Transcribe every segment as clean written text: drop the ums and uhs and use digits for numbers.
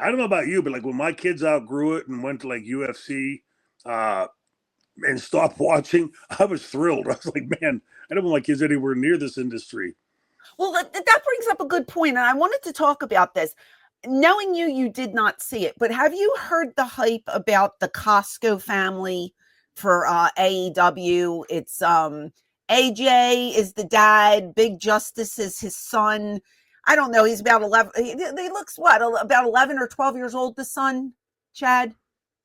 I don't know about you, but like when my kids outgrew it and went to like UFC and stopped watching, I was thrilled. I was like, man, I don't want my kids anywhere near this industry. Well, that brings up a good point, and I wanted to talk about this. Knowing you did not see it, but have you heard the hype about the Costco family for AEW? It's AJ is the dad, Big Justice is his son. I don't know. He's about 11. He looks about 11 or 12 years old, the son, Chad,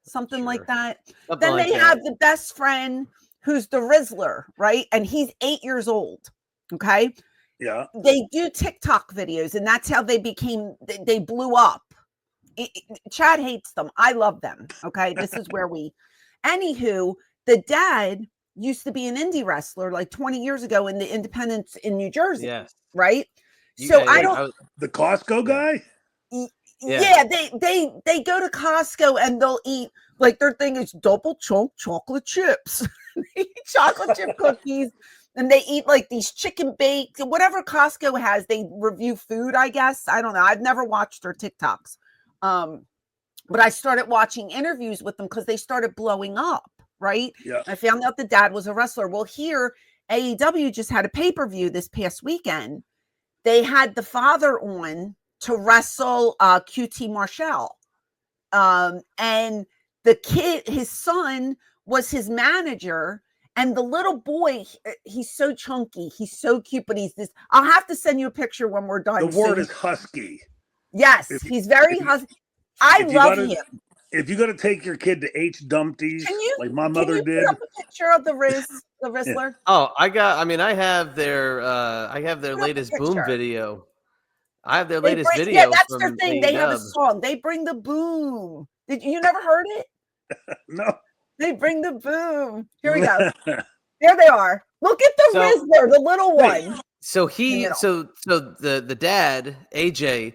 something like that. Something then like they have the best friend who's the Rizzler, right? And he's 8 years old. Okay. Yeah. They do TikTok videos, and that's how they blew up. Chad hates them. I love them. Okay. This is where anywho, the dad used to be an indie wrestler like 20 years ago in the independents in New Jersey. Yes. Right. So the Costco guy. Yeah, they go to Costco and they'll eat, like, their thing is double chunk chocolate chips. They eat chocolate chip cookies, and they eat like these chicken baked, whatever Costco has. They review food, I guess. I don't know. I've never watched their TikToks, but I started watching interviews with them because they started blowing up. Right? Yeah. I found out the dad was a wrestler. Well, here AEW just had a pay-per-view this past weekend. They had the father on to wrestle QT Marshall. And the kid, his son, was his manager. And the little boy, he's so chunky. He's so cute, but he's this. I'll have to send you a picture when we're done. The word is husky. Yes, he's very husky. I love him. If you got to take your kid to H Dumpty's, like my mother did, put up a picture of the Rizzler. Yeah. Oh, I have their latest Boom video. I have their latest video. Yeah, that's their thing. They have a song. They bring the boom. Did you never heard it? No. They bring the boom. Here we go. There they are. Look at the Rizzler, the little one. So the dad, AJ,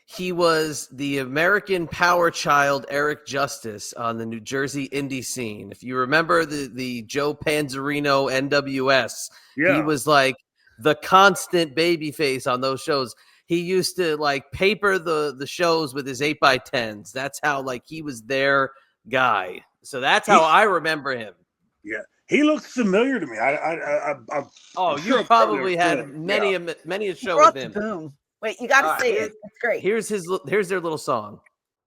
he was the American power child Eric Justice on the New Jersey indie scene. If you remember the Joe Panzerino NWS, he was like the constant babyface on those shows. He used to like paper the shows with his 8x10s. That's how like he was their guy. So that's how I remember him. Yeah, he looks familiar to me. You probably had many a show with him. Boom. Wait, you got to see it. It's great. Here's their little song.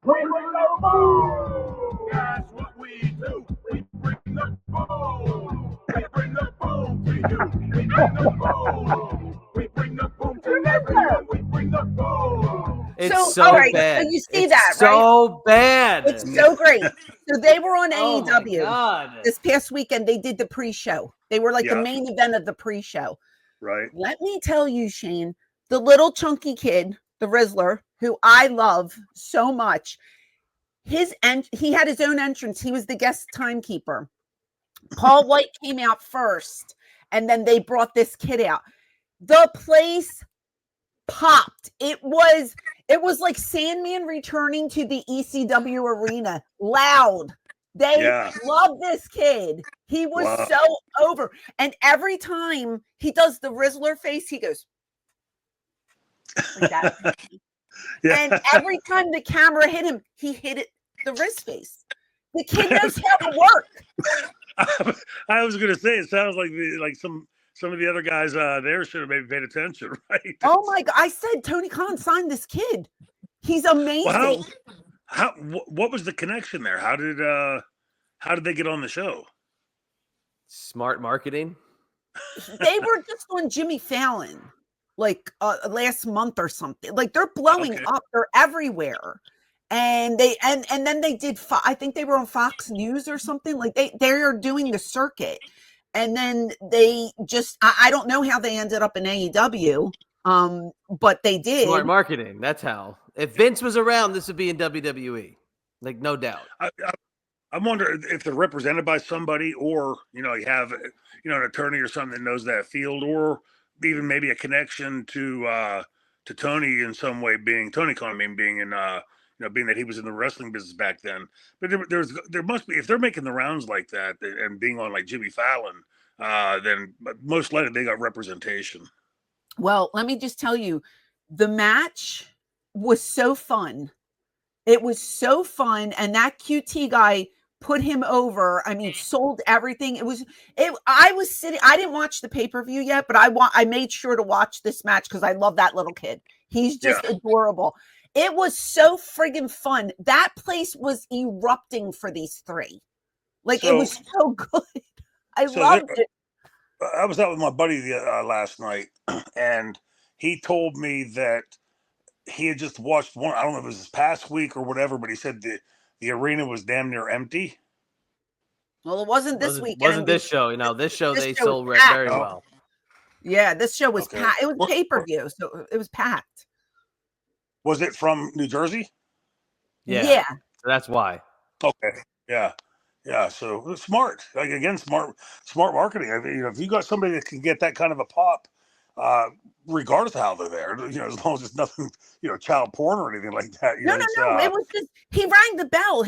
Bring the boom. That's what we do. We bring the boom. We bring the boom to you. We bring the boom. We bring the boom to everyone. We bring the boom. It's so bad. So you see that, right? So bad. It's so great. So they were on AEW this past weekend. They did the pre-show. They were like the main event of the pre-show. Right. Let me tell you, Shane, the little chunky kid, the Rizzler, who I love so much, he had his own entrance. He was the guest timekeeper. Paul White came out first, and then they brought this kid out. The place popped. It was like Sandman returning to the ECW arena. Loud. They love this kid. He was so over. And every time he does the Rizzler face, he goes like that. And every time the camera hit him, he hit it the wrist face. The kid knows how to work. I was going to say, it sounds like some of the other guys there should have maybe paid attention, right? Oh my God! I said Tony Khan signed this kid. He's amazing. Well, what was the connection there? How did they get on the show? Smart marketing. They were just on Jimmy Fallon like last month or something. Like they're blowing up. They're everywhere. And then they did. I think they were on Fox News or something. Like they are doing the circuit. And then they just, I don't know how they ended up in AEW, but they did. Smart marketing. That's how. If Vince was around, this would be in WWE. Like, no doubt. I wonder if they're represented by somebody, or, you have, an attorney or something that knows that field, or even maybe a connection to Tony in some way, being Tony Khan, being in, being that he was in the wrestling business back then. But there must be, if they're making the rounds like that and being on like Jimmy Fallon, then most likely they got representation. Well, let me just tell you, the match was so fun. It was so fun, and that QT guy put him over. I mean, sold everything. I was sitting. I didn't watch the pay-per-view yet, but I made sure to watch this match because I love that little kid. He's just adorable. It was so friggin' fun. That place was erupting for these three. Like, it was so good. I loved it. I was out with my buddy last night, and he told me that he had just watched one. I don't know if it was this past week or whatever, but he said the arena was damn near empty. Well, it wasn't this weekend. Wasn't this show? You know, this show they sold very well. Yeah, this show was packed. It was pay-per-view, so it was packed. Was it from New Jersey? Yeah. So that's why. Okay. Yeah. So smart. Like, again, smart marketing. I mean, if you got somebody that can get that kind of a pop, regardless of how they're there, as long as it's nothing, child porn or anything like that. No. It was just, he rang the bell.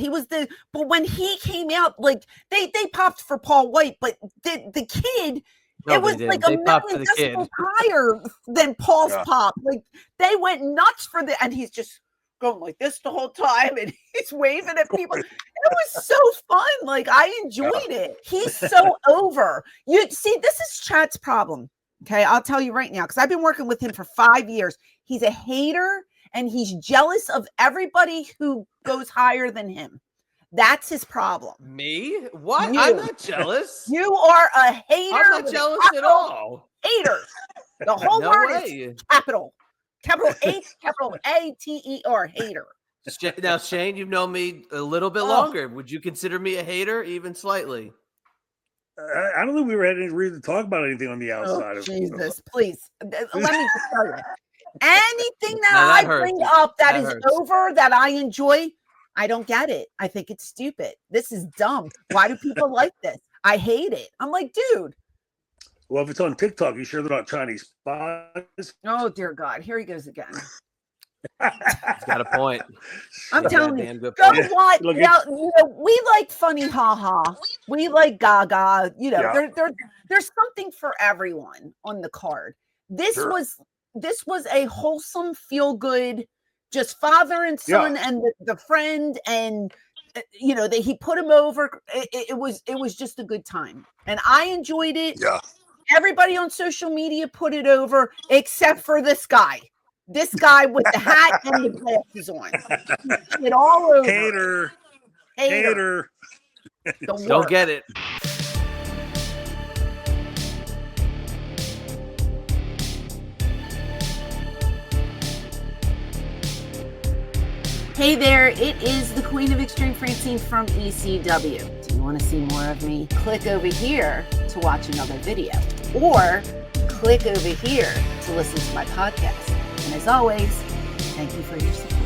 But when he came out, like, they popped for Paul White, but the kid. It was like a million decibels higher than Paul's pop. Like, they went nuts for and he's just going like this the whole time, and he's waving at people. It was so fun. Like, I enjoyed it. He's so over. You see, this is Chad's problem. Okay, I'll tell you right now, because I've been working with him for 5 years. He's a hater, and he's jealous of everybody who goes higher than him. That's his problem. Me? What? I'm not jealous. You are a hater. I'm not jealous at all. Hater. The whole word is capital H, capital A-T-E-R, hater. Now, Shane, you've known me a little bit longer. Would you consider me a hater, even slightly? I don't think we were had any reason to talk about anything on the outside. Jesus, please. Let me just tell you. Anything that I bring up that is over, that I enjoy, I don't get it. I think it's stupid. This is dumb. Why do people like this? I hate it. I'm like, dude. Well, if it's on TikTok, you sure they're not Chinese spies? Oh, dear God. Here he goes again. He's got a point. I'm telling you. Go watch. Now, we like funny ha-ha. We like gaga. There's something for everyone on the card. This was a wholesome, feel-good, just father and son and the friend, and that he put him over. It was just a good time, and I enjoyed it. Yeah. Everybody on social media put it over, except for this guy. This guy with the hat and the glasses on. It all over. Hater. Don't get it. Hey there, it is the Queen of Extreme, Francine from ECW. Do you want to see more of me? Click over here to watch another video, or click over here to listen to my podcast. And as always, thank you for your support.